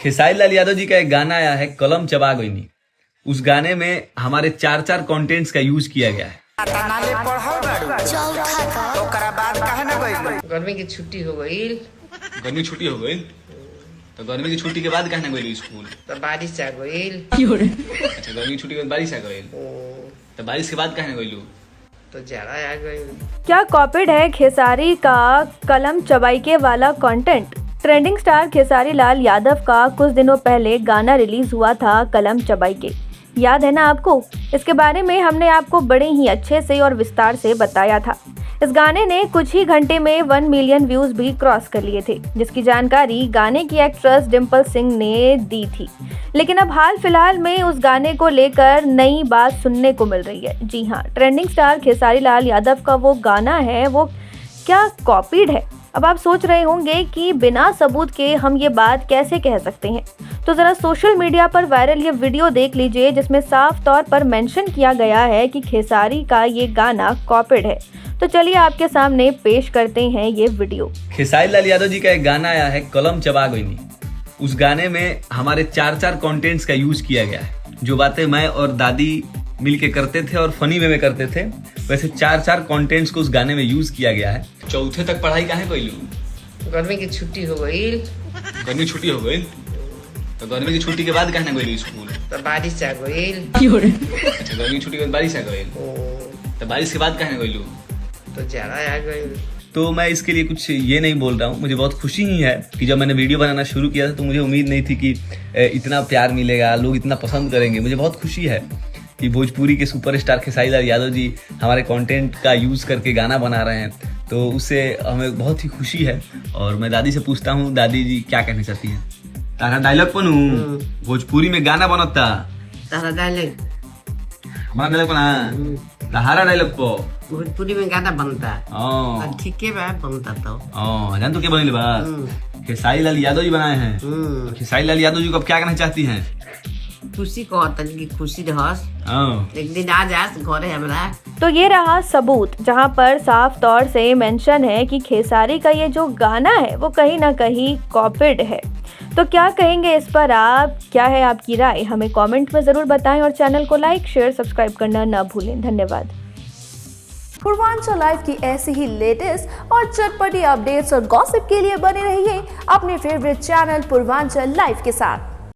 खेसारी लाल यादव जी का एक गाना आया है कलम चबा गईनी। उस गाने में हमारे चार कंटेंट्स का यूज किया गया है। गर्मी की छुट्टी हो गई। गर्मी छुट्टी हो गई तो गर्मी की छुट्टी के बाद कहना गई स्कूल तो बारिश आ गई। अच्छा, गर्मी की छुट्टी के बाद बारिश आ गई तो बारिश के बाद कहना गई तो जाड़ा आ गई। क्या कॉपीड है खेसारी का कलम चबाइके वाला content? Trending star Khesari Lal Yadav का कुछ दिनों पहले गाना रिलीज हुआ था कलम चबाइके, याद है ना आपको? इसके बारे में हमने आपको बड़े ही अच्छे से और विस्तार से बताया था। इस गाने ने कुछ ही घंटे में 1 मिलियन व्यूज भी क्रॉस कर लिए थे, जिसकी जानकारी गाने की एक्ट्रेस डिम्पल सिंह ने दी थी। लेकिन अब हाल फिलहाल में उस गाने को लेकर नई बात सुनने को मिल रही है। जी हाँ, ट्रेंडिंग स्टार खेसारी लाल यादव का वो गाना है, वो क्या कॉपीड है? अब आप सोच रहे होंगे कि बिना सबूत के हम ये बात कैसे कह सकते हैं, तो ज़रा सोशल मीडिया पर वायरल ये वीडियो देख लीजिए, जिसमें साफ तौर पर मेंशन किया गया है कि खेसारी का ये गाना कॉपीड है। तो चलिए आपके सामने पेश करते हैं ये वीडियो। खेसारी लाल यादव जी का एक गाना आया है कलम चबा गईनी। उस गाने में हमारे चार कंटेंट्स का यूज किया गया है। जो बातें मैं और दादी मिल के करते थे और फनी वे में करते थे, वैसे चार कंटेंट्स को उस गाने में यूज किया गया है। चौथे तक पढ़ाई काहे कइलू? गर्मी की छुट्टी हो गई। गर्मी छुट्टी हो गई तो गर्मी की छुट्टी के बाद कहना गई स्कूल तो बारिश आ गई। अच्छा, गर्मी की छुट्टी के बाद बारिश आ गई तो बारिश के बाद कहना गई तो जाड़ा आ गई। तो मैं इसके लिए कुछ ये नहीं बोल रहा हूँ। मुझे बहुत खुशी ही है कि जब मैंने वीडियो बनाना शुरू किया था तो मुझे उम्मीद नहीं थी कि इतना प्यार मिलेगा, लोग इतना पसंद करेंगे। मुझे बहुत खुशी है कि भोजपुरी के सुपरस्टार खेसारी लाल यादव जी हमारे कंटेंट का यूज़ करके गाना बना रहे हैं, तो उससे हमें बहुत ही खुशी है। और मैं दादी से पूछता हूँ, दादी जी क्या कहना चाहती हैं? तारा डायलॉग पनू भोजपुरी में गाना बनता, तारा डायलॉग हमारा डायलॉग बना, तहारा डायलॉग पो भोजपुरी में गाना बनता। ठीक है बा बनता तो जान तो क्या बने बा खेसारी लाल यादव जी बनाए हैं। तो खेसारी लाल यादव जी को अब क्या कहना चाहती हैं? खुशी कहतन की खुशी रहस, एक दिन आ जास घरे हमरा। तो ये रहा सबूत, जहां पर साफ तौर से मेंशन है कि खेसारी का ये जो गाना है वो कहीं ना कहीं कॉपीड है। तो क्या कहेंगे इस पर आप? क्या है आपकी राय? हमें कमेंट में ज़रूर बताएं और चैनल को लाइक, शेयर, सब्सक्राइब करना ना भूलें। धन्यवाद। पूर्वांचल लाइव की ऐसी ही लेटेस्ट और चटपटी अपडेट्स और गॉसिप के लिए बने रहिए अपने फेवरेट चैनल पूर्वांचल लाइव के साथ।